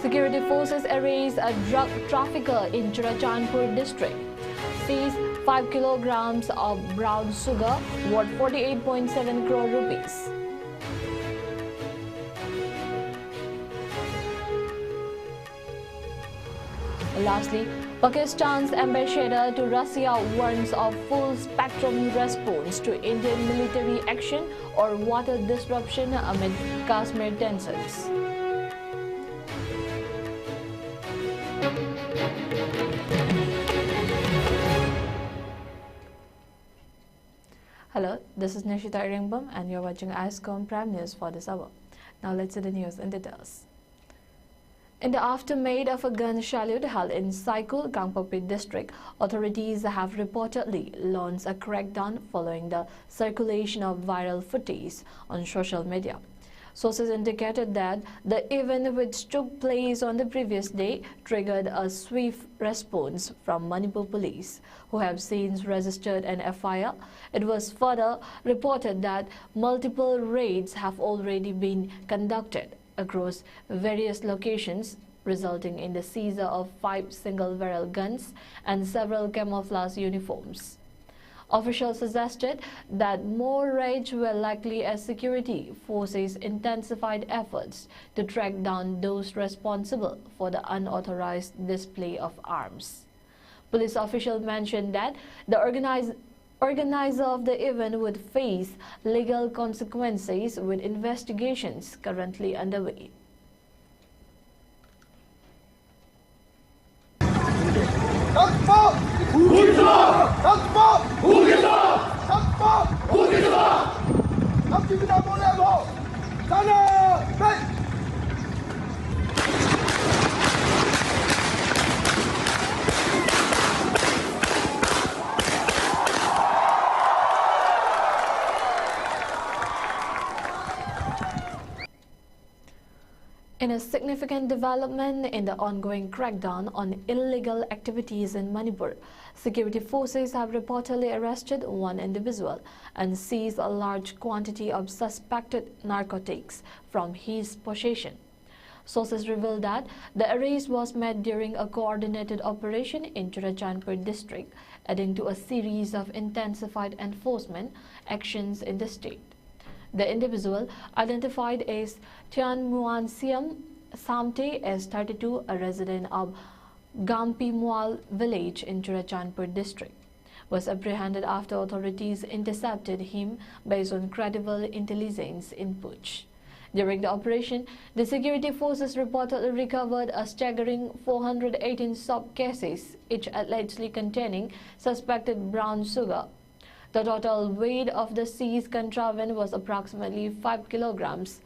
Security forces arrest a drug trafficker in Churachandpur district. Seize 5 kilograms of brown sugar worth 48.7 crore rupees. Lastly, Pakistan's ambassador to Russia warns of full-spectrum response to Indian military action or water disruption amid Kashmir tensions. Hello, this is Nishita Iringbam and you're watching ISCOM Prime News for this hour. Now let's see the news in details. In the aftermath of a gun salute held in Saikul, Gangpokpi district, authorities have reportedly launched a crackdown following the circulation of viral footage on social media. Sources indicated that the event, which took place on the previous day, triggered a swift response from Manipur police, who have since registered an FIR. It was further reported that multiple raids have already been conducted across various locations, resulting in the seizure of 5 single-barrel guns and several camouflage uniforms. Officials suggested that more raids were likely as security forces intensified efforts to track down those responsible for the unauthorized display of arms. Police officials mentioned that the organizer of the event would face legal consequences with investigations currently underway. In a significant development in the ongoing crackdown on illegal activities in Manipur, security forces have reportedly arrested one individual and seized a large quantity of suspected narcotics from his possession. Sources revealed that the arrest was made during a coordinated operation in Churachandpur district, adding to a series of intensified enforcement actions in the state. The individual, identified as Tian Muan Siam Samte, as 32, a resident of Gampi Mual village in Churachandpur district, was apprehended after authorities intercepted him based on credible intelligence inputs. During the operation, the security forces reportedly recovered a staggering 418 soap cases, each allegedly containing suspected brown sugar. The total weight of the seized contraband was approximately 5 kilograms.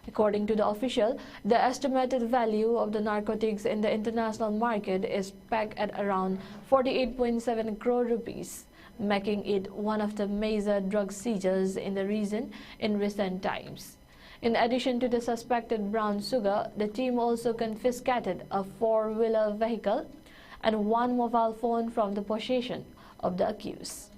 According to the official, the estimated value of the narcotics in the international market is pegged at around 48.7 crore rupees, making it one of the major drug seizures in the region in recent times. In addition to the suspected brown sugar, the team also confiscated a 4-wheeler vehicle and 1 mobile phone from the possession of the accused.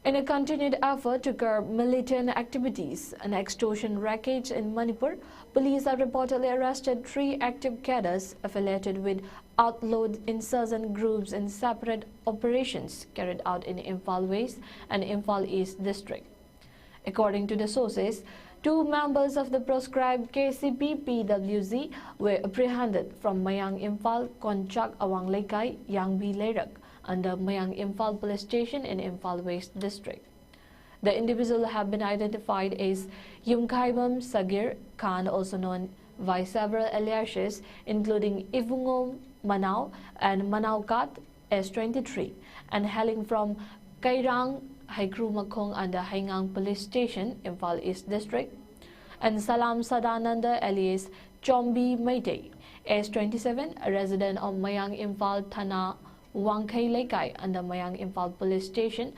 In a continued effort to curb militant activities and extortion rackets in Manipur, police have reportedly arrested 3 active cadres affiliated with outlawed insurgent groups in separate operations carried out in Imphal West and Imphal East district. According to the sources, 2 members of the proscribed KCP-PWZ were apprehended from Mayang Imphal, Konchak Awang Lekai, Yangbi Lerak, under Mayang Imphal Police Station in Imphal West District. The individuals have been identified as Yumkhaibam Sagir Khan, also known by several aliases including Ivungom Manau and Manaukat S23, and hailing from Kairang Haikrumakhong under Haingang Police Station, Imphal East District, and Salam Sadananda alias Chombi Meitei, S27, a resident of Mayang Imphal Thana Wangkai Lekai under Mayang Imphal Police Station.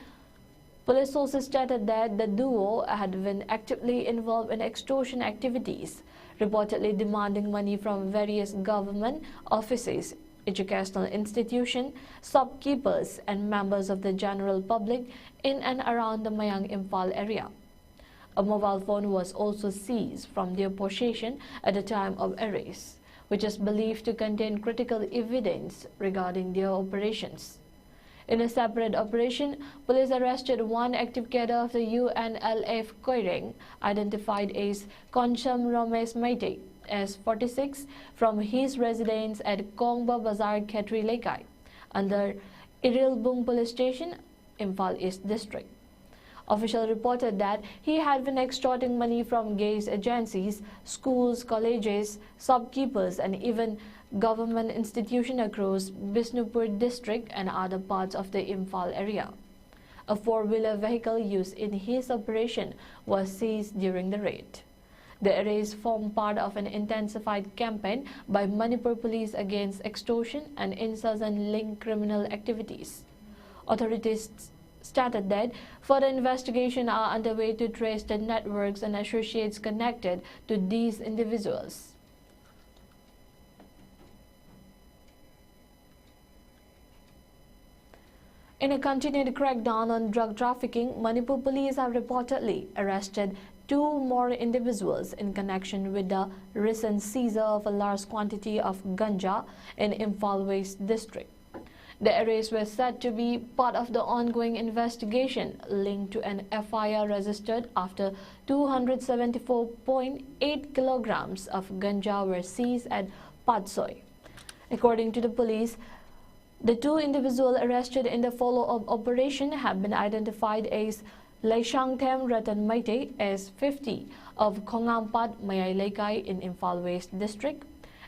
Police sources stated that the duo had been actively involved in extortion activities, reportedly demanding money from various government offices, educational institutions, shopkeepers, and members of the general public in and around the Mayang Imphal area. A mobile phone was also seized from their possession at the time of arrest, which is believed to contain critical evidence regarding their operations. In a separate operation, police arrested one active cadre of the UNLF Koireng, identified as Koncham Romesh Maite, as 46, from his residence at Kongba Bazar, Khetri Lekai, under Irilbung Police Station, Imphal East District. Officials reported that he had been extorting money from gaze agencies, schools, colleges, shopkeepers, and even government institutions across Bishnupur district and other parts of the Imphal area. A four-wheeler vehicle used in his operation was seized during the raid. The arrests form part of an intensified campaign by Manipur police against extortion and insurgent-linked criminal activities. Authorities stated that further investigations are underway to trace the networks and associates connected to these individuals. In a continued crackdown on drug trafficking, Manipur police have reportedly arrested two more individuals in connection with the recent seizure of a large quantity of ganja in Imphal West district. The arrests were said to be part of the ongoing investigation linked to an FIR registered after 274.8 kilograms of ganja were seized at Patsoy. According to the police, the two individuals arrested in the follow-up operation have been identified as Laishangthem Ratan Maite, as 50, of Khongampat Mayai Lekai in Imphal West district,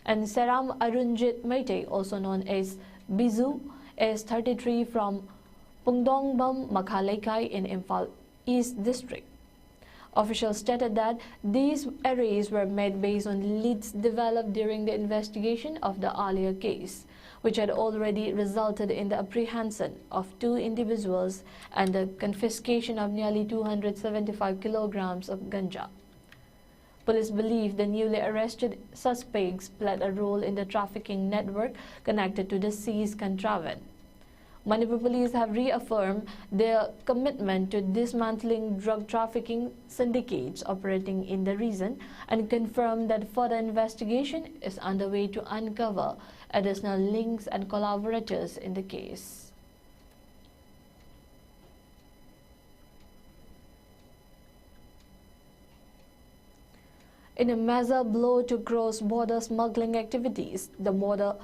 and Seram Arunjit Maite, also known as Bizu, as 33, from Pungdongbam Makha Lekai in Imphal East district. Officials stated that these arrests were made based on leads developed during the investigation of the earlier case, which had already resulted in the apprehension of two individuals and the confiscation of nearly 275 kilograms of ganja. Police believe the newly arrested suspects played a role in the trafficking network connected to the seized contraband. Manipur police have reaffirmed their commitment to dismantling drug trafficking syndicates operating in the region and confirmed that further investigation is underway to uncover additional links and collaborators in the case. In a major blow to cross-border smuggling activities, the Border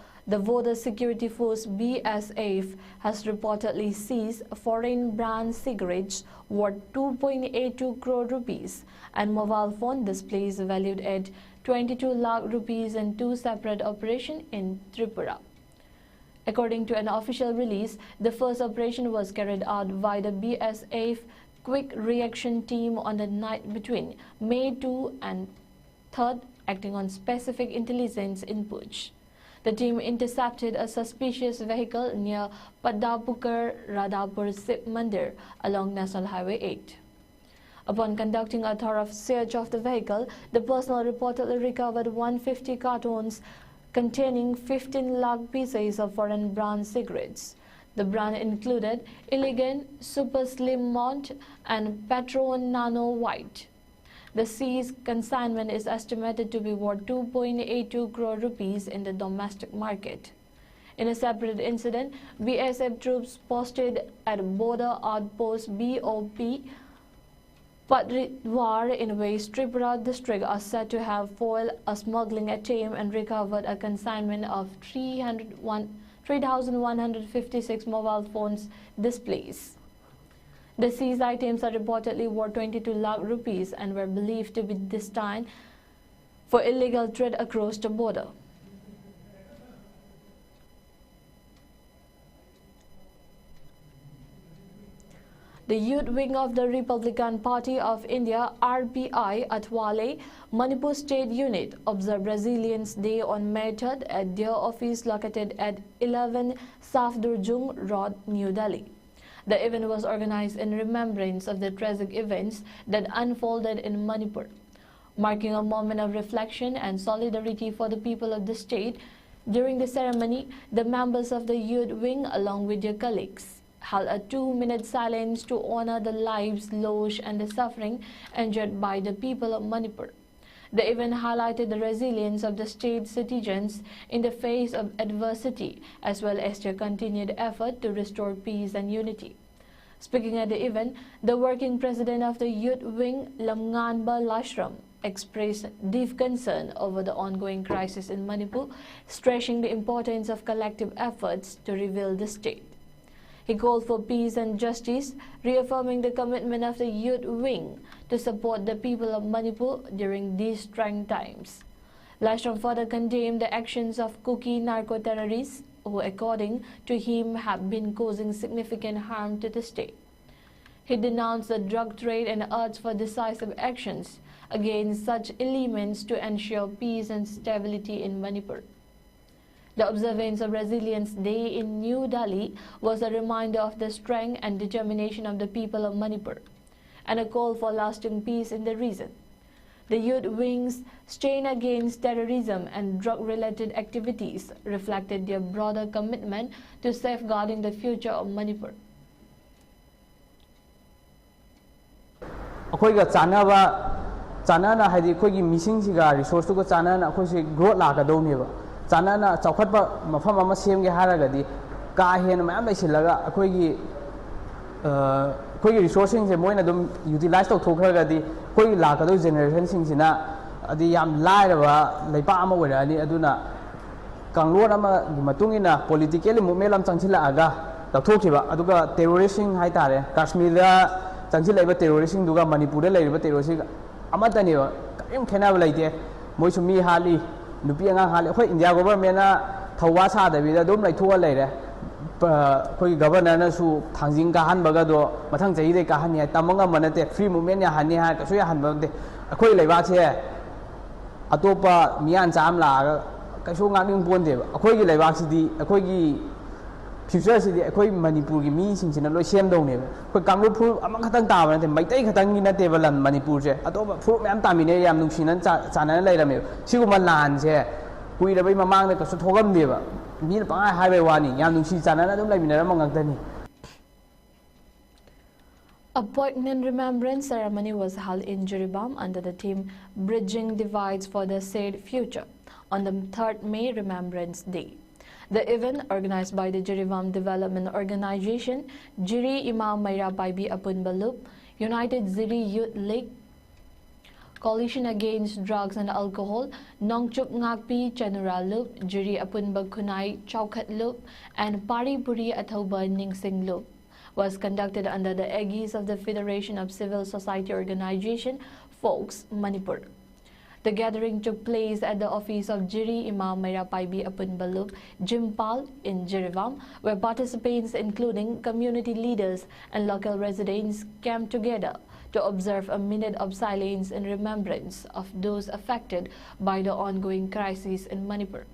Security Force BSF has reportedly seized foreign brand cigarettes worth 2.82 crore rupees and mobile phone displays valued at 22 lakh rupees in two separate operations in Tripura. According to an official release, the first operation was carried out by the BSF Quick Reaction Team on the night between May 2 and 3rd, acting on specific intelligence inputs. The team intercepted a suspicious vehicle near Padapukar Radhapur Sip Mandir along National Highway 8. Upon conducting a thorough search of the vehicle, the personnel reportedly recovered 150 cartons containing 15 lakh pieces of foreign brand cigarettes. The brand included Elegant, Super Slim Mont, and Patron Nano White. The seized consignment is estimated to be worth 2.82 crore rupees in the domestic market. In a separate incident, BSF troops posted at border outpost BOP Padridwar in West Tripura district are said to have foiled a smuggling attempt and recovered a consignment of 3,156 mobile phones displays. The seized items are reportedly worth 22 lakh rupees and were believed to be destined for illegal trade across the border. The youth wing of the Republican Party of India (RPI) at Wale, Manipur State Unit observed Resilience Day on May 3rd at their office located at 11 Safdurjung Road, New Delhi. The event was organized in remembrance of the tragic events that unfolded in Manipur, marking a moment of reflection and solidarity for the people of the state. During the ceremony, the members of the youth wing, along with their colleagues, held a 2-minute silence to honor the lives lost and the suffering endured by the people of Manipur. The event highlighted the resilience of the state's citizens in the face of adversity, as well as their continued effort to restore peace and unity. Speaking at the event, the working president of the Youth Wing, Lamnganba Lashram, expressed deep concern over the ongoing crisis in Manipur, stressing the importance of collective efforts to rebuild the state. He called for peace and justice, reaffirming the commitment of the Youth Wing to support the people of Manipur during these trying times. Lashram further condemned the actions of Kuki narco-terrorists who, according to him, have been causing significant harm to the state. He denounced the drug trade and urged for decisive actions against such elements to ensure peace and stability in Manipur. The observance of Resilience Day in New Delhi was a reminder of the strength and determination of the people of Manipur, and a call for lasting peace in the region. The Youth Wing's stand against terrorism and drug-related activities reflected their broader commitment to safeguarding the future of Manipur. Chanana hadi khoi missing siga resource to chanana khoi growth la ka do meba chanana chawkhat ba mafam ama sem ge haragadi ka hen ma mai silaga khoi resourcing se moina dum utilize to thokragadi khoi la ka do generation sing sina adi yam lai ba leipa ama werani aduna kanglon ama gi matungina politically movement lam changchila aga tathokhiba aduga terrorism hai tare Kashmir da changchila ba terrorism duga Manipur da leiba terrorism amatani kaim khena laite moi su mi hali nupi anga hali khoi India government na thawa sa da bi da dum lai thuwa leire khoi governor na su thangjing ka han baga do mathang chai de ka han ya tamanga manate free movement ya han ni ha ka su ya han ba de khoi leiba che atopa mian cham la ka su ngak ning pon de khoi gi leiba si di khoi gi future si di khoi Manipur gi mi sing sin loi sem dong ne khoi kamlu phu amang khatang ta ba ne mai tai khatang ni na te balam Manipur je atopa phu myam ta mi ne yam nung sinan chanan lai la me sigu ma lan je kui da bai mamang ne ka su thogam de ba mi na pa hai bai wa ni yam nung si chanan adum lai mi na mang ta ni. A poignant remembrance ceremony was held in Jiribam under the theme Bridging Divides for the Shared Future on the 3rd May Remembrance Day. The event, organized by the Jiribam Development Organization, Jiri Imam Maira Paibi Apun Balup, United Ziri Youth League, Coalition Against Drugs and Alcohol, Nongchuk Ngakpi Chanura Loop, Jiri Apun Bakunai Chaukat Loop, and Pari Puri Athoba Ningsing Loop, was conducted under the aegis of the Federation of Civil Society Organization, Folks, Manipur. The gathering took place at the office of Jiri Imam Maira Paibi Apun Balup, Jimpal in Jiribam, where participants including community leaders and local residents came together to observe a minute of silence in remembrance of those affected by the ongoing crisis in Manipur.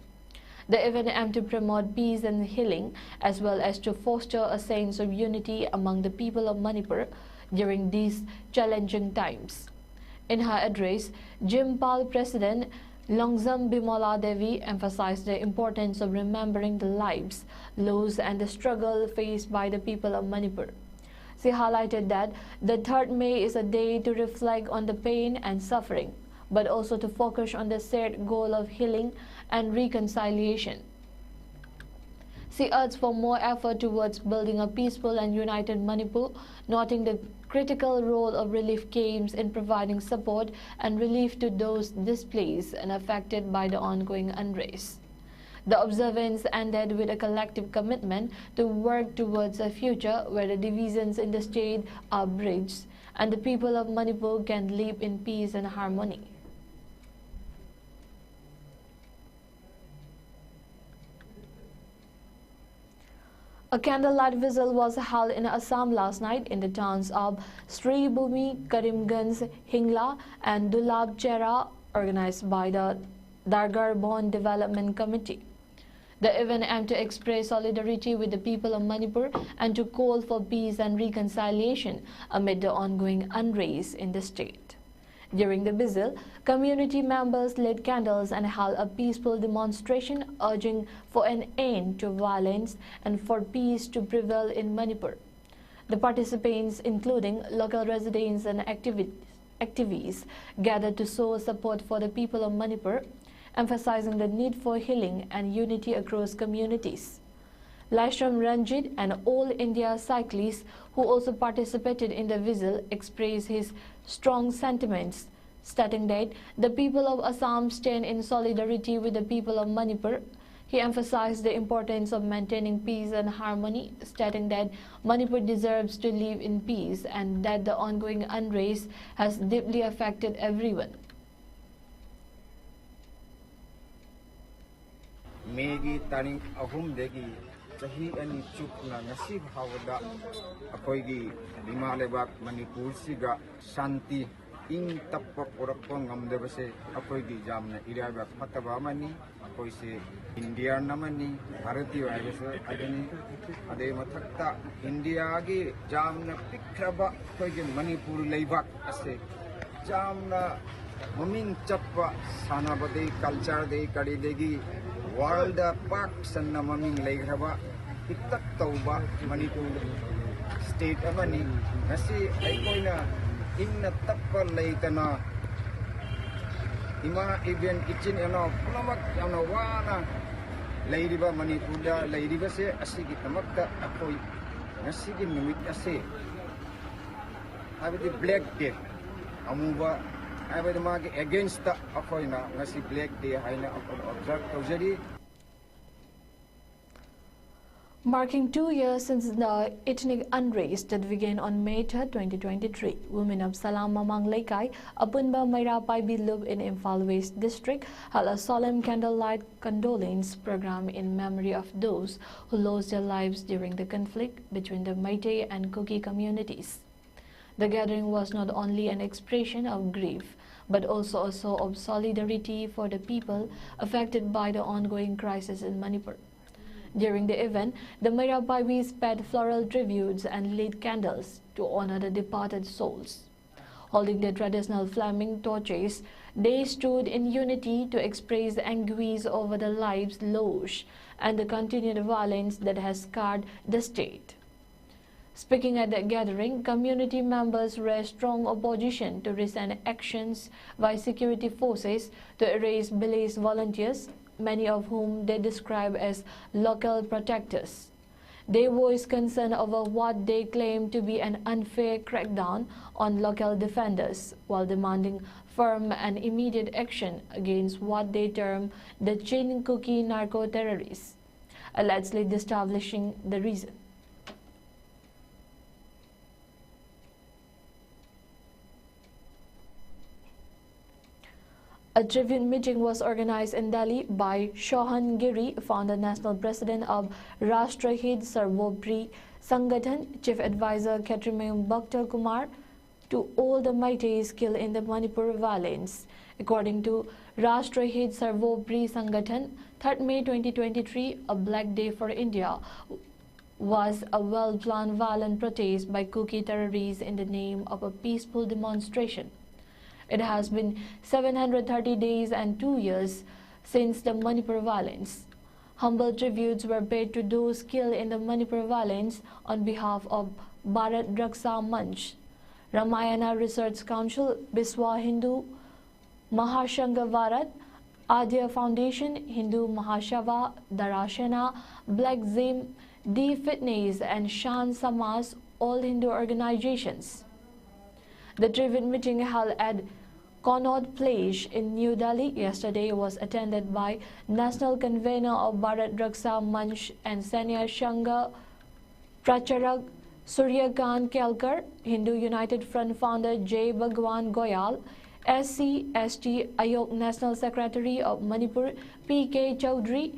The event aimed to promote peace and healing, as well as to foster a sense of unity among the people of Manipur during these challenging times. In her address, Jimpal President Longzam Bimola Devi emphasized the importance of remembering the lives, loss, and the struggle faced by the people of Manipur. She highlighted that the 3rd May is a day to reflect on the pain and suffering, but also to focus on the shared goal of healing and reconciliation. She urged for more effort towards building a peaceful and united Manipur, noting the critical role of relief camps in providing support and relief to those displaced and affected by the ongoing unrest. The observance ended with a collective commitment to work towards a future where the divisions in the state are bridged and the people of Manipur can live in peace and harmony. A candlelight vigil was held in Assam last night in the towns of Sri Bhumi, Karimganj, Hingla and Dulab Chera, organized by the Dargar Bond Development Committee. The event aimed to express solidarity with the people of Manipur and to call for peace and reconciliation amid the ongoing unrest in the state. During the vigil, community members lit candles and held a peaceful demonstration urging for an end to violence and for peace to prevail in Manipur. The participants, including local residents and activists, gathered to show support for the people of Manipur, emphasizing the need for healing and unity across communities. Laishram Ranjit, an All India cyclist who also participated in the vigil, expressed his strong sentiments, stating that the people of Assam stand in solidarity with the people of Manipur. He emphasized the importance of maintaining peace and harmony, stating that Manipur deserves to live in peace and that the ongoing unrest has deeply affected everyone. Megi taring ahum degi chahi ani chukna ngasi bhawda akoigi lima lebak Manipur siga shanti ing tappa porakpa ngamdebase akoigi jamna iraba phataba amani akoise India namani Bharatiya aibase adini ade mathakta India gi jamna pikraba akoigi Manipur leibak ase jamna maming chappa sanabade culture de kadi degi world park sanna maming leigraba itak tauba Manipur state amani ngasi aikoina inna tappa leitana ima event ichin eno punamak yana wana leiriba Manipur da leiriba se asigi tamakta akoi ngasi gi numit ase abidi black day amuba abidi magi against the akoina ngasi black day haina observe tawjari. Marking 2 years since the ethnic unrest that began on May 3, 2023, women of Salam Mamang Laikai, Apunba Maira Paibi Lub in Imphal West District held a solemn candlelight condolence program in memory of those who lost their lives during the conflict between the Meitei and Kuki communities. The gathering was not only an expression of grief, but also a show of solidarity for the people affected by the ongoing crisis in Manipur. During the event, the Maira Baibis paid floral tributes and lit candles to honor the departed souls. Holding their traditional flaming torches, they stood in unity to express anguish over the lives lost and the continued violence that has scarred the state. Speaking at the gathering, community members raised strong opposition to recent actions by security forces to arrest village volunteers, many of whom they describe as local protectors. They voiced concern over what they claim to be an unfair crackdown on local defenders, while demanding firm and immediate action against what they term the Chin Kuki narco-terrorists, allegedly establishing the reason. A tribute meeting was organized in Delhi by Shohan Giri, founder national president of Rashtrahit Sarvopri Sangathan, chief advisor Khetrimayum Bhaktha Kumar, to all the Meiteis killed in the Manipur violence. According to Rashtrahit Sarvopri Sangathan, 3rd May 2023, a black day for India, was a well-planned violent protest by Kuki terrorists in the name of a peaceful demonstration. It has been 730 days and 2 years since the Manipur violence. Humble tributes were paid to those killed in the Manipur violence on behalf of Bharat Raksha Manch, Ramayana Research Council, Biswa Hindu Mahashanga Bharat, Adya Foundation, Hindu Mahashava, Darashana, Black Zim, D Fitness and Shan Samas, all Hindu organizations. The tribute meeting held at Connaught Place in New Delhi yesterday was attended by National Convener of Bharat Raksha Manch and Sanya Shanga Pracharak Suryakant Kelkar, Hindu United Front founder J. Bhagwan Goyal, SC/ST Ayog National Secretary of Manipur P.K. Chaudhary,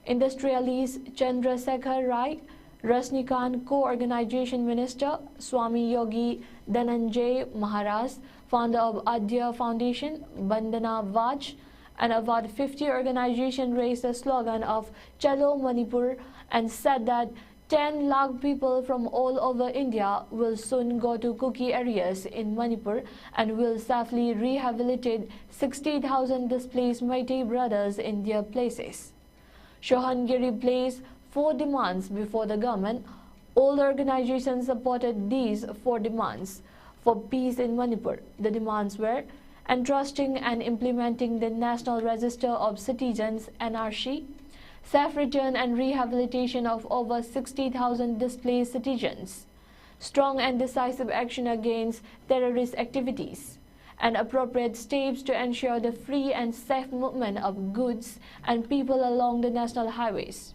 industrialist Chandrasekhar Rai, Rasnikant Co-Organization Minister Swami Yogi Dhananjay Maharaj, founder of Adya Foundation, Bandana Vaj, and about 50 organizations raised the slogan of Chalo Manipur and said that 10 lakh people from all over India will soon go to Kuki areas in Manipur and will safely rehabilitate 60,000 displaced Meitei brothers in their places. Shohangiri placed 4 demands before the government. All organizations supported these 4 demands for peace in Manipur. The demands were entrusting and implementing the National Register of Citizens (NRC), safe return and rehabilitation of over 60,000 displaced citizens, strong and decisive action against terrorist activities, and appropriate steps to ensure the free and safe movement of goods and people along the national highways.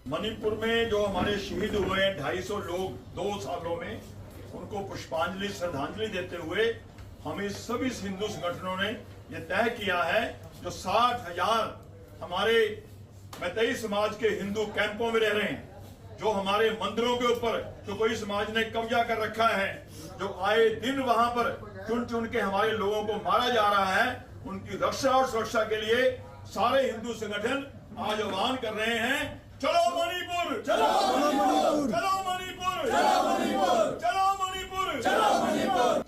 Manipur में जो हमारे शहीद हुए हैं 250 लोग 2 सालों में, उनको पुष्पांजलि श्रद्धांजलि देते हुए हम इस सभी हिंदू संगठनों ने ये तय किया है जो 60,000 हमारे मैतेई समाज के हिंदू कैंपों में रह रहे हैं, जो हमारे मंदिरों के ऊपर जो कोई समाज ने कब्जा कर रखा है, जो आए दिन वहां पर चुन चुन के हमारे लोगों को मारा जा रहा है, उनकी रक्षा और सुरक्षा के लिए सारे हिंदू संगठन आज आह्वान कर रहे हैं, चलो मणिपुर, चलो मणिपुर, चलो मणिपुर, चलो मणिपुर, चलो मणिपुर, चलो Manipur.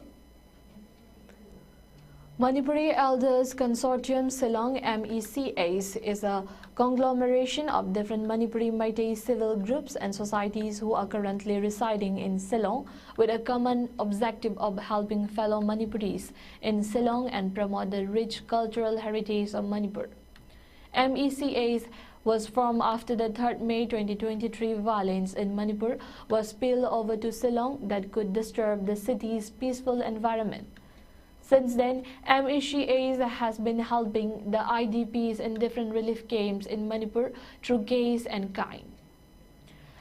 Manipuri Elders Consortium Shillong MECAs is a conglomeration of different Manipuri Meitei civil groups and societies who are currently residing in Shillong with a common objective of helping fellow Manipuris in Shillong and promote the rich cultural heritage of Manipur. MECAs was formed after the 3rd May 2023 violence in Manipur was spilled over to Shillong that could disturb the city's peaceful environment. Since then, MECAs has been helping the IDPs in different relief camps in Manipur through case and kind.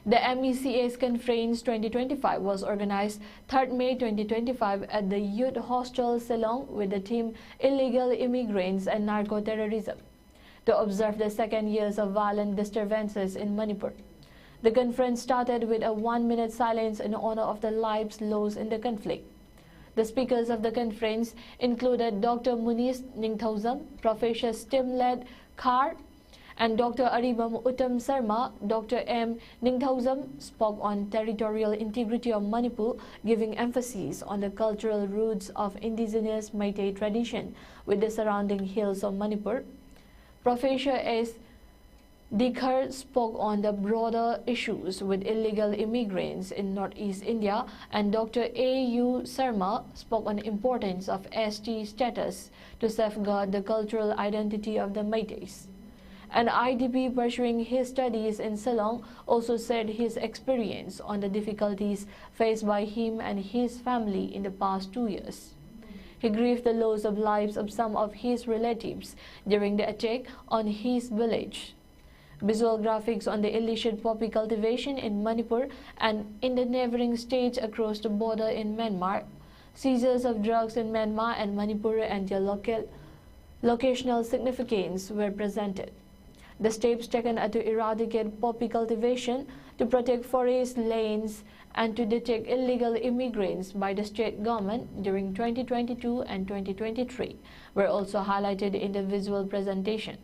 The MECAs Conference 2025 was organized 3rd May 2025 at the Youth Hostel Shillong with the theme Illegal Immigrants and Narco-Terrorism to observe the 2nd years of violent disturbances in Manipur. The conference started with a 1-minute silence in honor of the lives lost in the conflict. The speakers of the conference included Dr. Munish Ningthauzam, Professor Stimled Khar, and Dr. Aribam Uttam Sarma. Dr. M. Ningthauzam spoke on territorial integrity of Manipur, giving emphasis on the cultural roots of indigenous Meitei tradition with the surrounding hills of Manipur. Professor S. Dikhar spoke on the broader issues with illegal immigrants in northeast India, and Dr. A. U. Sarma spoke on the importance of ST status to safeguard the cultural identity of the Meiteis. An IDP pursuing his studies in Shillong also shared his experience on the difficulties faced by him and his family in the past 2 years. He grieved the loss of lives of some of his relatives during the attack on his village. Visual graphics on the illicit poppy cultivation in Manipur and in the neighboring states across the border in Myanmar, seizures of drugs in Myanmar and Manipur and their locational significance were presented. The steps taken are to eradicate poppy cultivation, to protect forest lands, and to detect illegal immigrants by the state government during 2022 and 2023 were also highlighted in the visual presentation.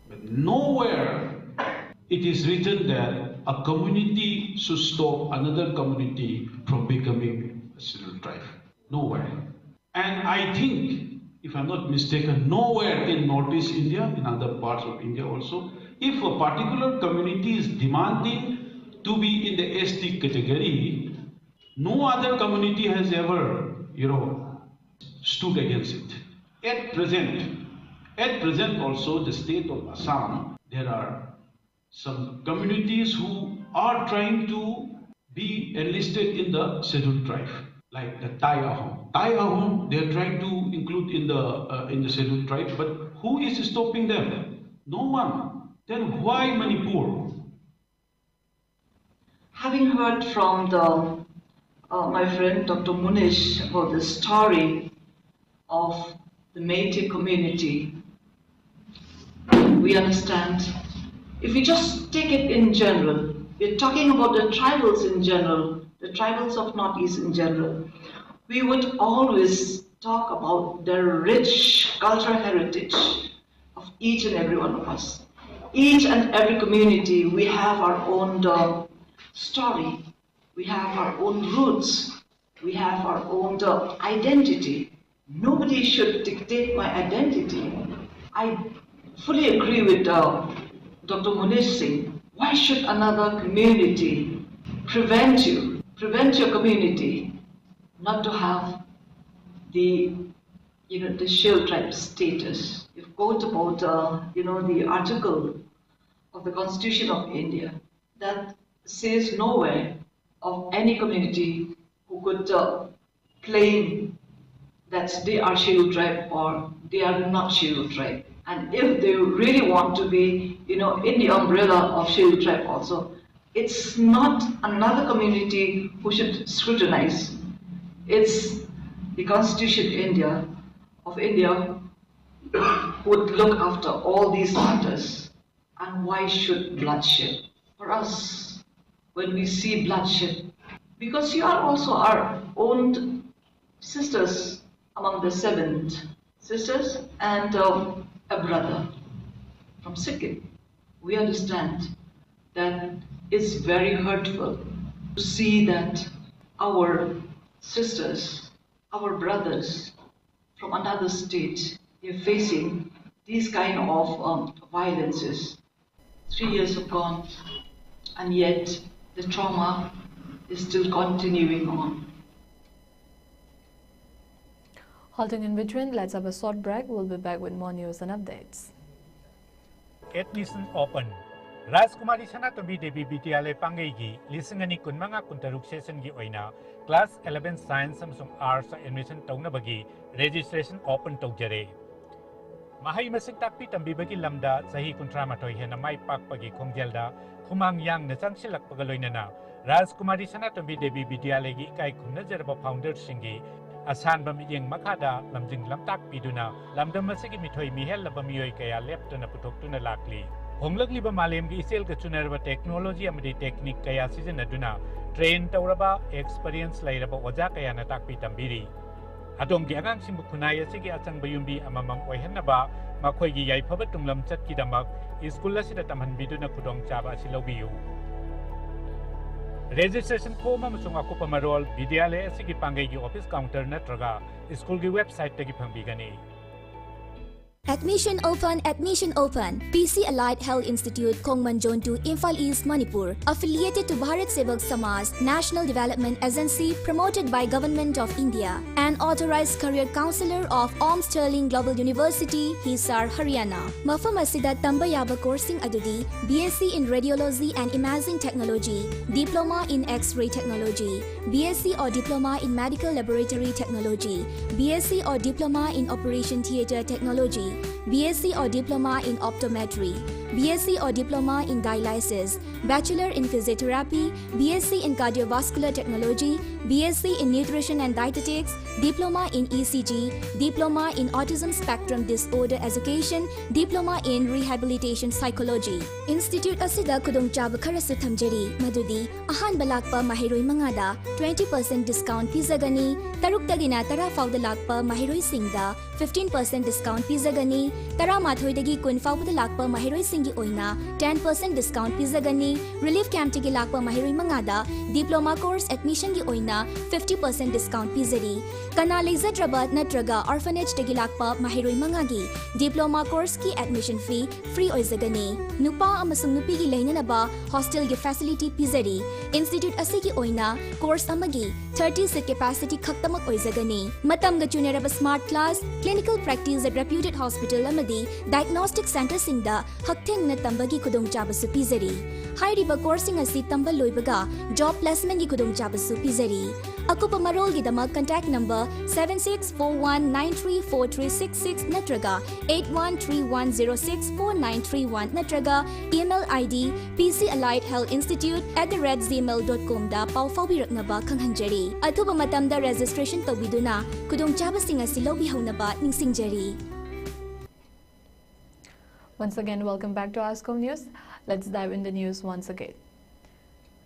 But nowhere it is written that a community should stop another community from becoming a scheduled tribe. Nowhere. And I think, if I'm not mistaken, nowhere in Northeast India, in other parts of India also, if a particular community is demanding to be in the ST category, no other community has ever, stood against it. At present also, the state of Assam, there are some communities who are trying to be enlisted in the scheduled tribe, like the Thai Ahom. Thai Ahom, they are trying to include in the scheduled tribe, but who is stopping them? No one. Then why Manipur? Having heard from my friend Dr. Munish about the story of the Meitei community, we understand, if we just take it in general, we're talking about the tribals in general, the tribals of Northeast in general, we would always talk about the rich cultural heritage of each and every one of us. Each and every community, we have our own story, we have our own roots, we have our own identity. Nobody should dictate my identity. I fully agree with Dr. Munish Singh. Why should another community prevent your community not to have the Shield tribe status? You've quoted about the article of the Constitution of India that says nowhere of any community who could claim that they are Shield tribe or they are not Shield tribe. And if they really want to be, in the umbrella of Shield tribe also, it's not another community who should scrutinize. It's the Constitution of India would look after all these matters. And why should bloodshed? For us, when we see bloodshed, because you are also our own sisters among the 7 sisters and a brother from Sikkim, we understand that it's very hurtful to see that our sisters, our brothers from another state, they're facing these kind of violences. 3 years have gone, and yet the trauma is still continuing on. Halting in between, let's have a short break. We'll be back with more news and updates. Admission open. Rajkumari Sanatombi Devi Vidyalaya Pangai Lisingani Kunmanga Kuntaruk Session Gi Oina Class 11 Science Samsung Arts Admission Taunabagi Registration Open Tokjare. Mahay Masik Takpi Tambibagi Lamda Sahi Kuntramatoi Hena Mai Pakpagi Kongjelda Kumang Yang Nasang Silak Pagaloinana Rajkumari Sanatombi Devi Vidyalaya Kai Kumnajaraba Founder Singi Asan Bamiyang Makada Lamjing Lamtak Piduna Lamdam Masiki Mitoi Mihel Labamioi Kaya Leptuna Putoktuna Lakli Honglakliba Malemgi Isel Kachunaraba Technology Amadi Technique Kaya Season Aduna Train Tauraba Experience Lairaba Oja Kaya Natakpi Tambiri Adongi Agang Simbukunaya Sigi Atang Bayumbi Amamang Oihanaba Makoigi Yaipaba Tunglam Chatki Damak Iskula Sidataman Biduna Kudong Chaba Silobiu Registration form amasung ako pamarol Vidyalaya Asigi Pangai gi office counter natraga school gi website tagi pangbigani. Admission open, admission open. PC Allied Health Institute, Kongmanjon to Imphal East, Manipur. Affiliated to Bharat Sevak Samaj, National Development Agency, promoted by Government of India. And authorized career counselor of Om Sterling Global University, Hisar, Haryana. Mafam asida tamba yaba coursing adudi, BSc in Radiology and Imaging Technology, Diploma in X-ray Technology, BSc or Diploma in Medical Laboratory Technology, BSc or Diploma in Operation Theatre Technology, BSc or Diploma in Optometry, BSc or Diploma in Dialysis, Bachelor in Physiotherapy, BSc in Cardiovascular Technology, BSc in Nutrition and Dietetics, Diploma in ECG, Diploma in Autism Spectrum Disorder Education, Diploma in Rehabilitation Psychology. Institute asida kudongchaba kharasu thamjari madudi ahan balakpa mahiroi mangada 20% discount pizagani, taruktagina tara fawda lakpa mahiroi singda 15% discount pizagani, tara mathoidagi kun fawda lakpa mahiroi singi oina 10% discount pizagani, relief camp tigi lakpa mahiroi mangada diploma course admission gi oina 50% discount pizari, kana lezadrabat natraga orphanage tigi lakpa mahiroi mangagi diploma course ki admission fee free oizagani, nupa amasung nupi gi lainanaba hostel gi facility pizari, institute asigi oina course amagi 30 seat capacity khaktamak oizagani, matam ga chunaraba smart class, clinical practice at reputed hospital amadi diagnostic center singda hakteng na tambagi kudong chabasu pizari. Hairiba coursing asi tamba loibaga job placement gi kudong chabasu pizari. Akupa marol gi damak contact number 7641934366 natraga 8131064931 natraga email ID pcalliedhealthinstitute@gmail.com da pau fawbiraknaba khanghanjari. Athuba matamda registration tawbiduna kudong chabasing asi lobihonaba ningsingjari. Once again, welcome back to ISCOM News. Let's dive in the news once again.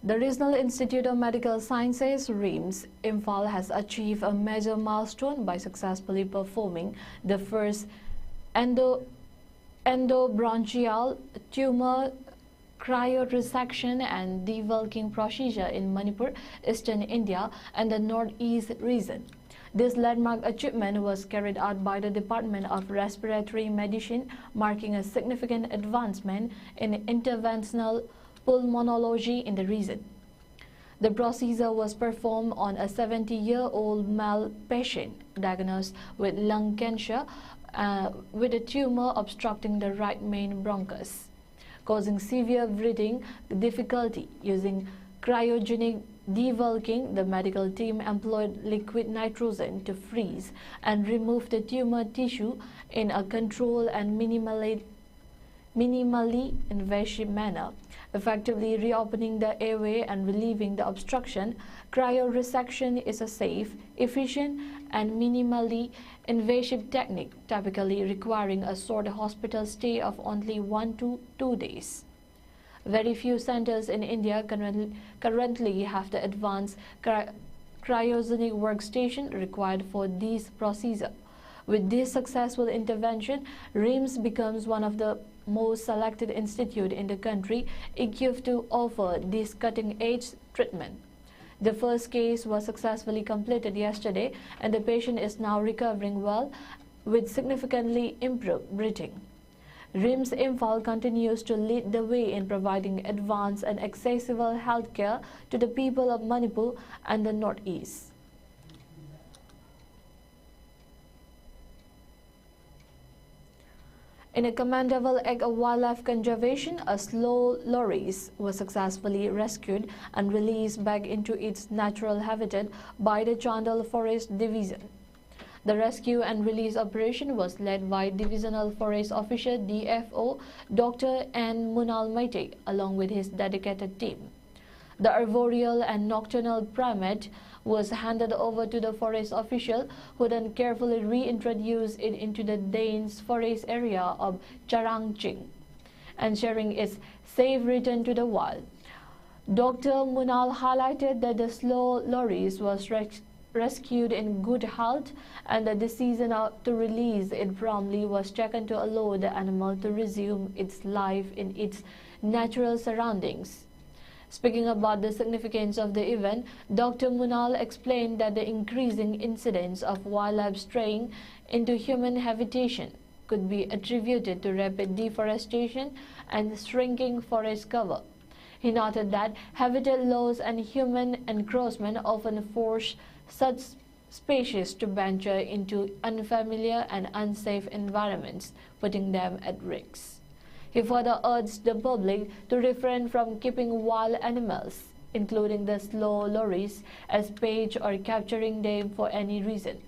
The Regional Institute of Medical Sciences, RIMS, Imphal has achieved a major milestone by successfully performing the first endobronchial tumor cryoresection and debulking procedure in Manipur, Eastern India and the Northeast region. This landmark achievement was carried out by the Department of Respiratory Medicine, marking a significant advancement in interventional pulmonology in the region. The procedure was performed on a 70-year-old male patient diagnosed with lung cancer with a tumor obstructing the right main bronchus, causing severe breathing difficulty. Using cryogenic debulking, the medical team employed liquid nitrogen to freeze and remove the tumor tissue in a controlled and minimally invasive manner, effectively reopening the airway and relieving the obstruction. Cryoresection is a safe, efficient, and minimally invasive technique, typically requiring a short hospital stay of only 1 to 2 days. Very few centers in India currently have the advanced cryogenic workstation required for this procedure. With this successful intervention, RIMS becomes one of the most selected institute in the country equipped to offer this cutting-edge treatment. The first case was successfully completed yesterday, and the patient is now recovering well with significantly improved breathing. RIMS Imphal continues to lead the way in providing advanced and accessible healthcare to the people of Manipur and the Northeast. In a commendable act of wildlife conservation, a slow loris was successfully rescued and released back into its natural habitat by the Chandal Forest Division. The rescue and release operation was led by Divisional Forest Officer DFO Dr. N. Munal Maite along with his dedicated team. The arboreal and nocturnal primate was handed over to the forest official, who then carefully reintroduced it into the dense forest area of Charangching, ensuring its safe return to the wild. Dr. Munal highlighted that the slow loris was rescued in good health, and the decision to release it promptly was taken to allow the animal to resume its life in its natural surroundings. Speaking about the significance of the event, Dr. Munal explained that the increasing incidence of wildlife straying into human habitation could be attributed to rapid deforestation and shrinking forest cover. He noted that habitat loss and human encroachment often force such species to venture into unfamiliar and unsafe environments, putting them at risk. He further urged the public to refrain from keeping wild animals, including the slow loris, as pets or capturing them for any reason.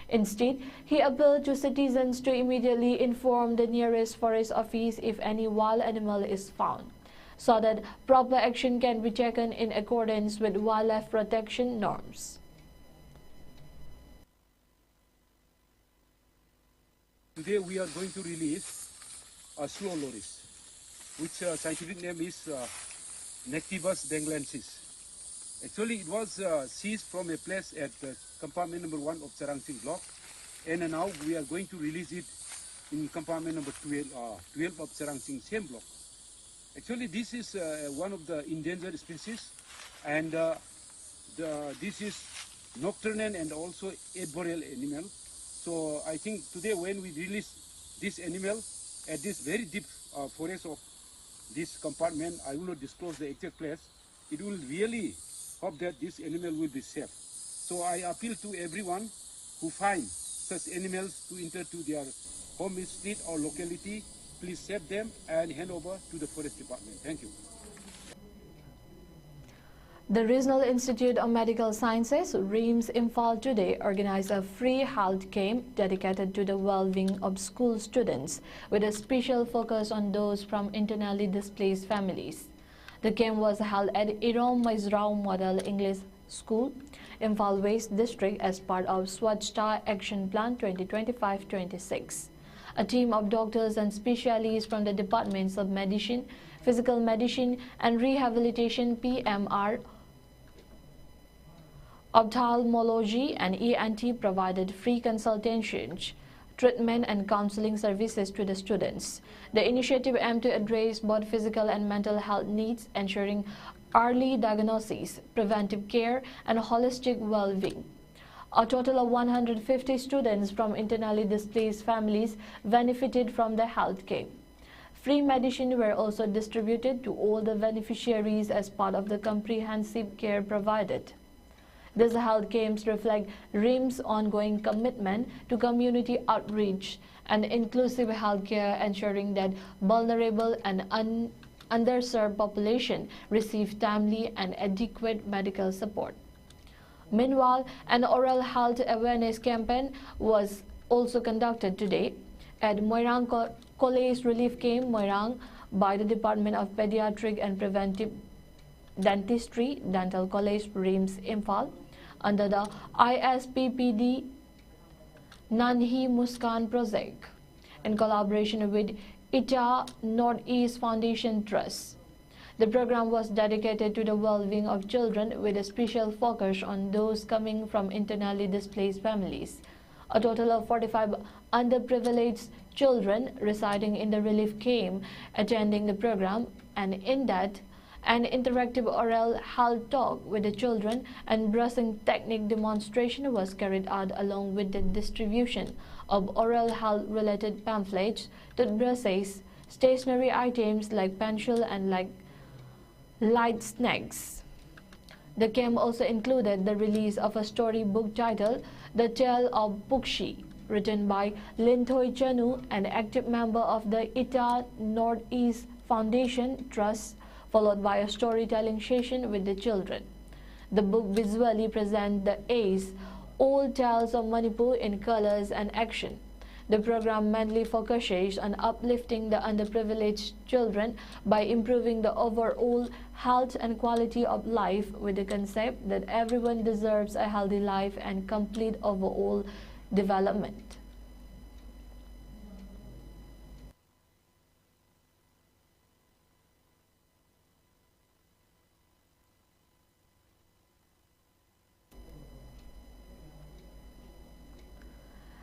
Instead, he appealed to citizens to immediately inform the nearest forest office if any wild animal is found, so that proper action can be taken in accordance with wildlife protection norms. Today we are going to release a slow loris, which scientific name is Nactivus benglensis. Actually, it was seized from a place at compartment number 1 of Charangching block, and now we are going to release it in compartment number 12 of Charangching same block. Actually, this is one of the endangered species, and this is nocturnal and also arboreal animal. So I think today when we release this animal at this very deep forest of this compartment, I will not disclose the exact place, it will really hope that this animal will be safe. So I appeal to everyone who find such animals to enter to their home street or locality, please save them and hand over to the forest department. Thank you. The Regional Institute of Medical Sciences, RIMS Imphal, today organized a free health camp dedicated to the well-being of school students, with a special focus on those from internally displaced families. The camp was held at Irom Maizrao Model English School, Imphal West District, as part of Swachhta Action Plan 2025-26. A team of doctors and specialists from the departments of medicine, physical medicine and rehabilitation (PMR), ophthalmology and ENT provided free consultations, treatment and counseling services to the students. The initiative aimed to address both physical and mental health needs, ensuring early diagnosis, preventive care, and holistic well-being. A total of 150 students from internally displaced families benefited from the health camp. Free medicine were also distributed to all the beneficiaries as part of the comprehensive care provided. These health camps reflect RIM's ongoing commitment to community outreach and inclusive healthcare, ensuring that vulnerable and underserved population receive timely and adequate medical support. Meanwhile, an oral health awareness campaign was also conducted today at Moirang College Relief Camp, Moirang, by the Department of Pediatric and Preventive Dentistry, Dental College, RIMS, Imphal, under the ISPPD Nanhi Muskan project, in collaboration with ITA Northeast Foundation Trust. The program was dedicated to the well-being of children with a special focus on those coming from internally displaced families. A total of 45 underprivileged children residing in the relief camp attending the program, and in that, an interactive oral health talk with the children and brushing technique demonstration was carried out, along with the distribution of oral health related pamphlets, toothbrushes, stationery items like pencil and light snacks. The camp also included the release of a storybook titled The Tale of Pukshi, written by Linthoi Chanu, an active member of the ITA Northeast Foundation Trust, followed by a storytelling session with the children. The book visually presents the age-old tales of Manipur in colors and action. The program mainly focuses on uplifting the underprivileged children by improving the overall health and quality of life, with the concept that everyone deserves a healthy life and complete overall development.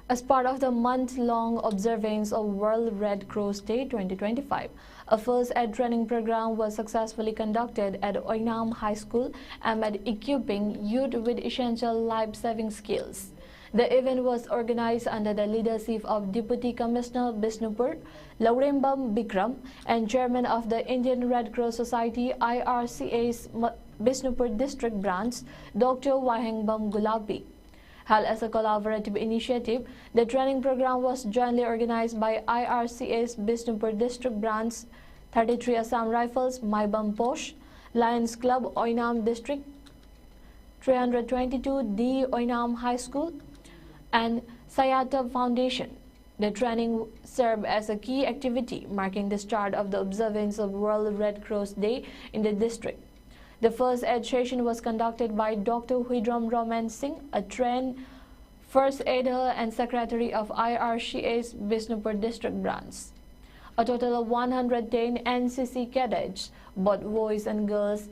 As part of the month-long observance of World Red Cross Day 2025, a first aid training program was successfully conducted at Oinam High School amid equipping youth with essential life-saving skills. The event was organized under the leadership of Deputy Commissioner Bishnupur, Laurembam Bikram, and Chairman of the Indian Red Cross Society IRCA's Bishnupur District Branch, Dr. Wahengbam Gulabi. Held as a collaborative initiative, the training program was jointly organized by IRCA's Bishnupur District Branch, 33 Assam Rifles, Maibam Posh, Lions Club, Oinam District, 322D Oinam High School, and Sayata Foundation. The training served as a key activity marking the start of the observance of World Red Cross Day in the district. The first aid session was conducted by Dr. Huidram Roman Singh, a trained first aider and secretary of IRCA's Bishnupur District Branch. A total of 110 NCC cadets, both boys and girls,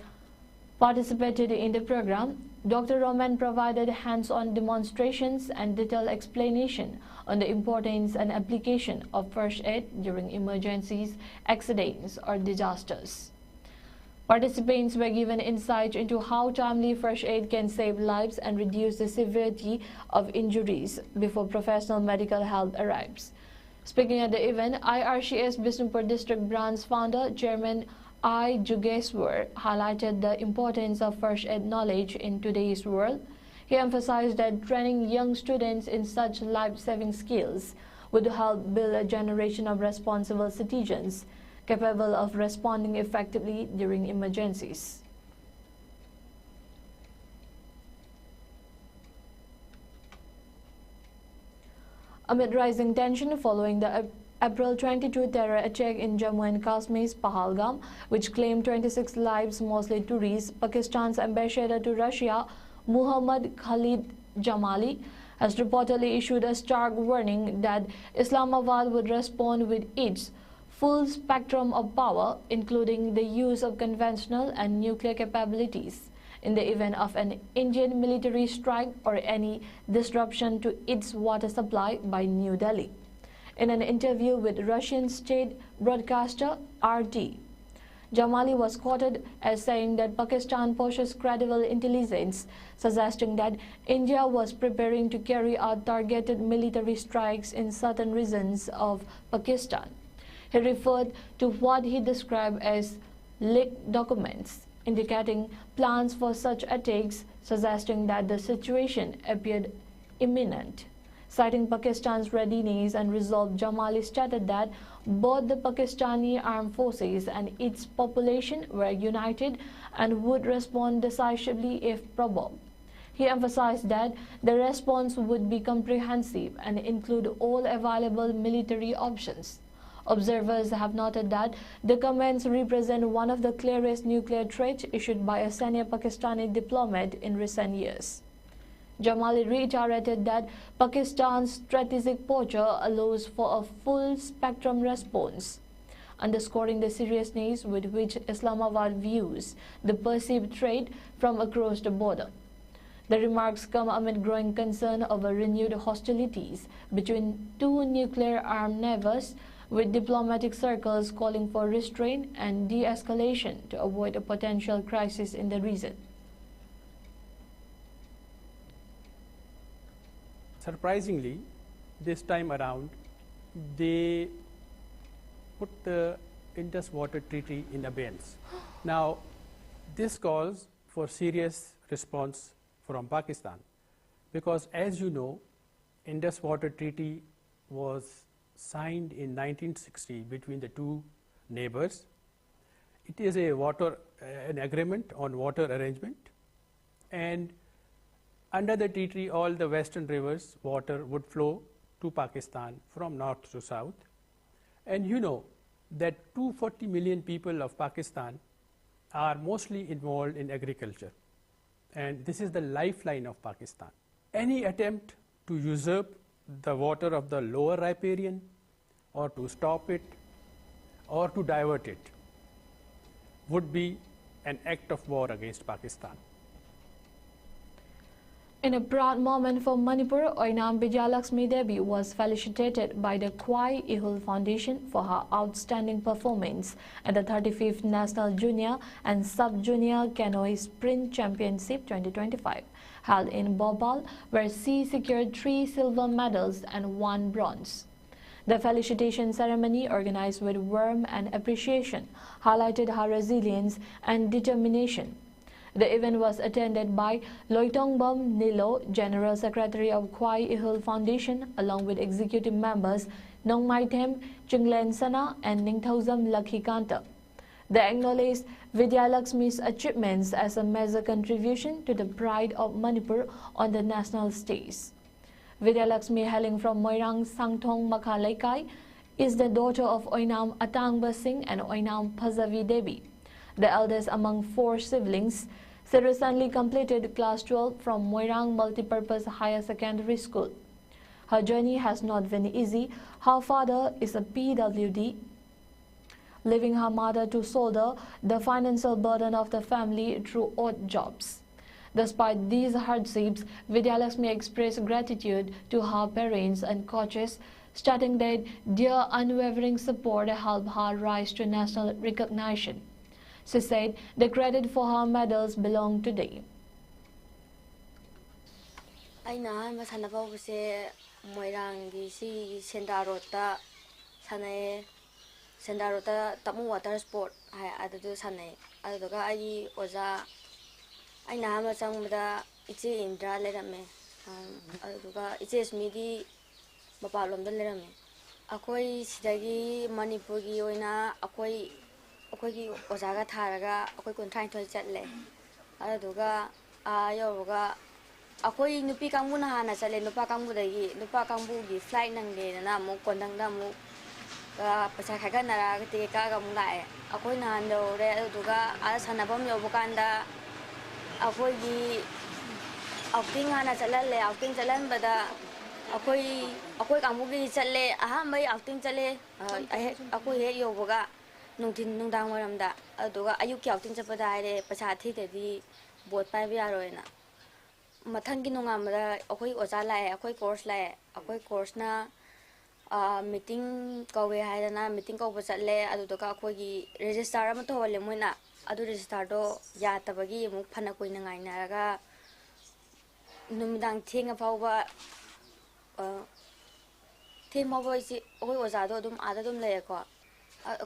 participated in the program. Dr. Roman provided hands-on demonstrations and detailed explanation on the importance and application of first aid during emergencies, accidents, or disasters. Participants were given insight into how timely first aid can save lives and reduce the severity of injuries before professional medical help arrives. Speaking at the event, IRCA's Bishnupur District Branch founder, Chairman I. Jugeswar, highlighted the importance of first aid knowledge in today's world. He emphasized that training young students in such life-saving skills would help build a generation of responsible citizens capable of responding effectively during emergencies. Amid rising tension following the April 22 terror attack in Jammu and Kashmir's Pahalgam, which claimed 26 lives, mostly tourists, Pakistan's ambassador to Russia, Muhammad Khalid Jamali, has reportedly issued a stark warning that Islamabad would respond with its full spectrum of power, including the use of conventional and nuclear capabilities, in the event of an Indian military strike or any disruption to its water supply by New Delhi. In an interview with Russian state broadcaster RT, Jamali was quoted as saying that Pakistan possessed credible intelligence, suggesting that India was preparing to carry out targeted military strikes in certain regions of Pakistan. He referred to what he described as leaked documents, indicating plans for such attacks, suggesting that the situation appeared imminent. Citing Pakistan's readiness and resolve, Jamali stated that both the Pakistani armed forces and its population were united and would respond decisively if provoked. He emphasized that the response would be comprehensive and include all available military options. Observers have noted that the comments represent one of the clearest nuclear threats issued by a senior Pakistani diplomat in recent years. Jamali reiterated that Pakistan's strategic posture allows for a full spectrum response, underscoring the seriousness with which Islamabad views the perceived threat from across the border. The remarks come amid growing concern over renewed hostilities between two nuclear-armed neighbors, with diplomatic circles calling for restraint and de-escalation to avoid a potential crisis in the region. Surprisingly, this time around, they put the Indus Water Treaty in abeyance. Now, this calls for serious response from Pakistan, because as you know, Indus Water Treaty was signed in 1960 between the two neighbors. It is an agreement on water arrangement, and under the treaty, all the western rivers water would flow to Pakistan from north to south. And you know that 240 million people of Pakistan are mostly involved in agriculture, and this is the lifeline of Pakistan. Any attempt to usurp the water of the lower riparian, or to stop it, or to divert it, would be an act of war against Pakistan. In a proud moment for Manipur, Oinam Vijayalakshmi Devi was felicitated by the Kwai Ihul Foundation for her outstanding performance at the 35th National Junior and Sub-Junior Canoe Sprint Championship 2025, held in Bhopal, where she secured 3 silver medals and 1 bronze. The felicitation ceremony, organized with warmth and appreciation, highlighted her resilience and determination. The event was attended by Loitongbam Nilo, General Secretary of Kwai Ihul Foundation, along with executive members Nongmaithem Chinglen Sana and Ningthauzam Lakhikanta. They acknowledged Vijayalakshmi's achievements as a major contribution to the pride of Manipur on the national stage. Vijayalakshmi, hailing from Moirang Sangthong Makhalaikai, is the daughter of Oinam Atangba Singh and Oinam Pazavi Devi, the eldest among 4 siblings. She recently completed class 12 from Moirang Multipurpose Higher Secondary School. Her journey has not been easy. Her father is a PWD, leaving her mother to shoulder the financial burden of the family through odd jobs. Despite these hardships, Vijayalakshmi expressed gratitude to her parents and coaches, stating that their unwavering support helped her rise to national recognition. She said the credit for her medals belong to them. Aina masana bawse Moirangi si Sendarota Sanae Sendarota Tamu water sport I adu Sanae Aduga ai Oza Aina masang da Ichi Indra lerame Aduga Ichis midi Bapalom the lerame Akoi Sidagi Manipuri oina Akoi Ozaga Taraga, Akoi contract to Jetle, Aduga, Ayoga, Akoi Nupikamuna Hana Sale, Nupakamudi, Nupakambugi, flight Nangi, and Namu, Kondangamu, Pasakagana, Tekagamulai, Akoi Nando, Reduga, Asanabom Yobukanda, Akoi outing hana chalale outing chalan bada akoi kamugi challe ahambai outing chale akoi he yoboga nungtin nungdang waramda aduga ayuk outing chapada haire pacha thidedi bot pai bi aroina mathangi nungamada akoi oja lae akoi course lae akoi course na meeting kawe haidana meeting kaw challe aduga akoi gi register ama to wale moina adu register do ya tabagi mu phana koina ngainaraga numdang thenga fawba thema voice oi oja do dum ada dum le ko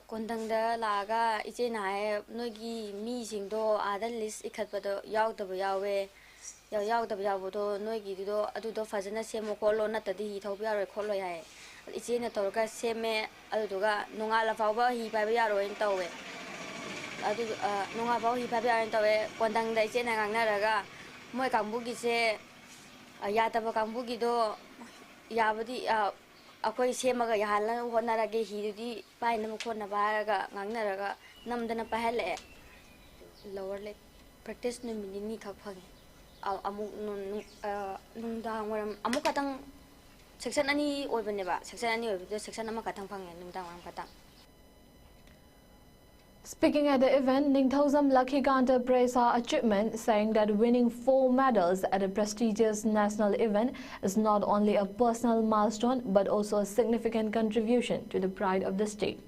kondang da laga iche na hai nogi mi sing do ada list ikhat do yaw da yawe yaw da yaw do nogi do adu do fajana semo ko lo na tadi hi thobi aro kholo yai iche na to ka seme adu do ga nunga la fawba hi ba yaro en tawe adu nunga baw hi ba yaro tawe kondang da iche na ngang na raga moi kangbu gi se ya ta ba kangbu gi do ya badi akoi semaga yahala honarage hidudi paina mukona baraga ngangnaraga namdana pahale lower leg practice no minini khak phangi amuk nungdang waram amuk katang section ani oibane ba section ani oibdo section ama katang phangi nungdang waram katang. Speaking at the event, Ningthozam Lakhikanta praised her achievement, saying that winning 4 medals at a prestigious national event is not only a personal milestone but also a significant contribution to the pride of the state.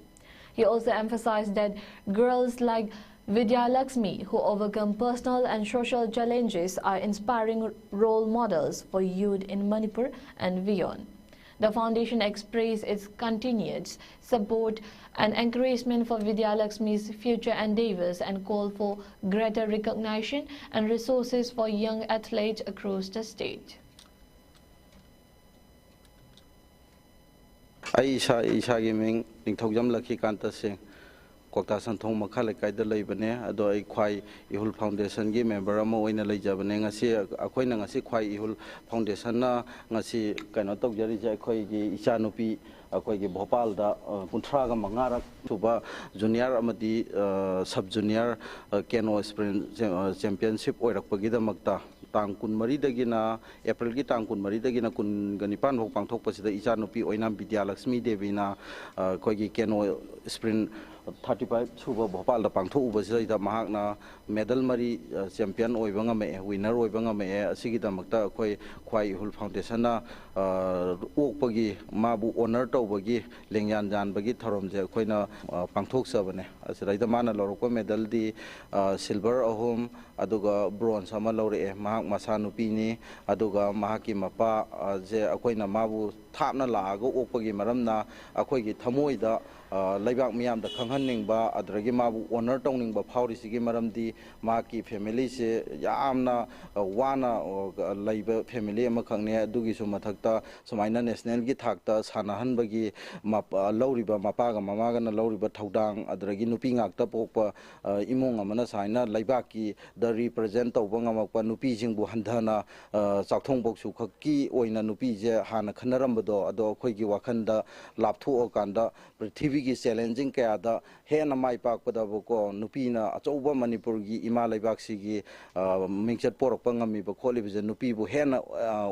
He also emphasized that girls like Vidya Lakshmi, who overcome personal and social challenges, are inspiring role models for youth in Manipur and beyond. The foundation expressed its continued support and encouragement for Vidya Lakshmi's future endeavors and called for greater recognition and resources for young athletes across the state. Aisha Gaming, Ningthozam Lakhikanta Singh, Kokta Santhong Makhale Kaida Laibane, Ado Kwai Ihul Foundation gi member ama oina leijabane ngasi akoina ngasi Kwai Ihul Foundation na ngasi kaino tokjari ja khoi gi ichanupi akoi gi Bhopal da kunthra ga mangara tuba junior amadi sub junior keno sprint championship oirakpagi da makta tang kun mari dagina April gi tang kun mari dagina kun ganipan hok pangthok pasida ichanupi oina Vidya Lakshmi Devi na khoi gi keno sprint 35 suba Bhopal da pangtho ubasida ida mahakna medal mari champion oibanga me winner oibanga me asigi da makta khoi Khwai Ihul Foundation na okpagi mabu honor tawbagi lengyan jan bagi thorom je khoina pangthok sabane asida ida mana lorokpa medal di silver ahom aduga bronze ama lore mahak masanupi ni aduga mahaki mapa je akoina mabu thapna laaga okpagi maramna akoi gi thamoida Laibak Miam the Kanhaning ba Adragi Mabu honor towning ba Pauri Sigi Maramdi Maki family se Yamna Wana or Labor family Makane Dugi Sumatakta Sumaina National Gitakta Sanahan Bagi Map Loriba Mapaga Mamagana Loriba Taudang Adragi Nuping Akta Popa Imong Amana Saina Laibaki the represent of Wangamapa Nupi Jingbu Handana Saktong Boksu Kaki Oina Nupi Hana Kanarambado Ado Kogi Wakanda Laptu Okanda TV challenging kaya da hena mai pak pada boko nupi na achouba Manipur gi ima laibak sigi mingchat porok pangami ba kholi bijan nupi bu hena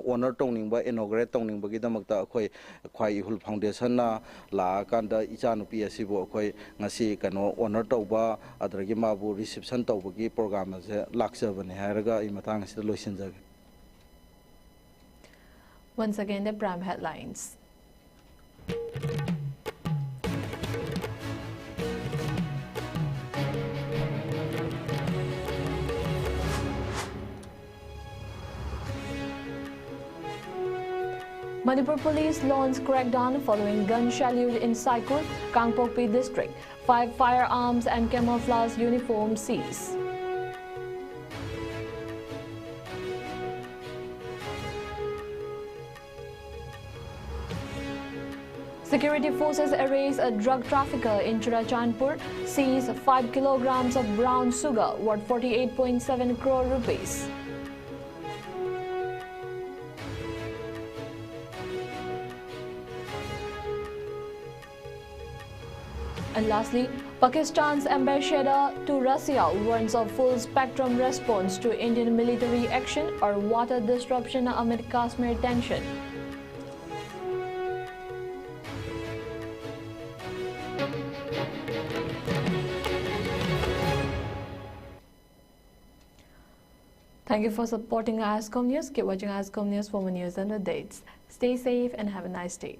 honor tongning ba inaugurate tongning ba gi damakta akhoi Khwai Ihul Foundation na la kanda icha nupi asibo akhoi ngasi kano honor tawba adragi mabu reception tawba gi program ase lakjabane haraga I matang asida loisinjage. Once again, the prime headlines. Manipur police launched crackdown following gun salute in Saikul, Kangpokpi district. 5 firearms and camouflage uniforms seized. Security forces arrest a drug trafficker in Churachandpur, seized 5 kilograms of brown sugar worth 48.7 crore rupees. And lastly, Pakistan's ambassador to Russia warns of full-spectrum response to Indian military action or water disruption amid Kashmir tension. Thank you for supporting ISCOM News. Keep watching ISCOM News for more news and updates. Stay safe and have a nice day.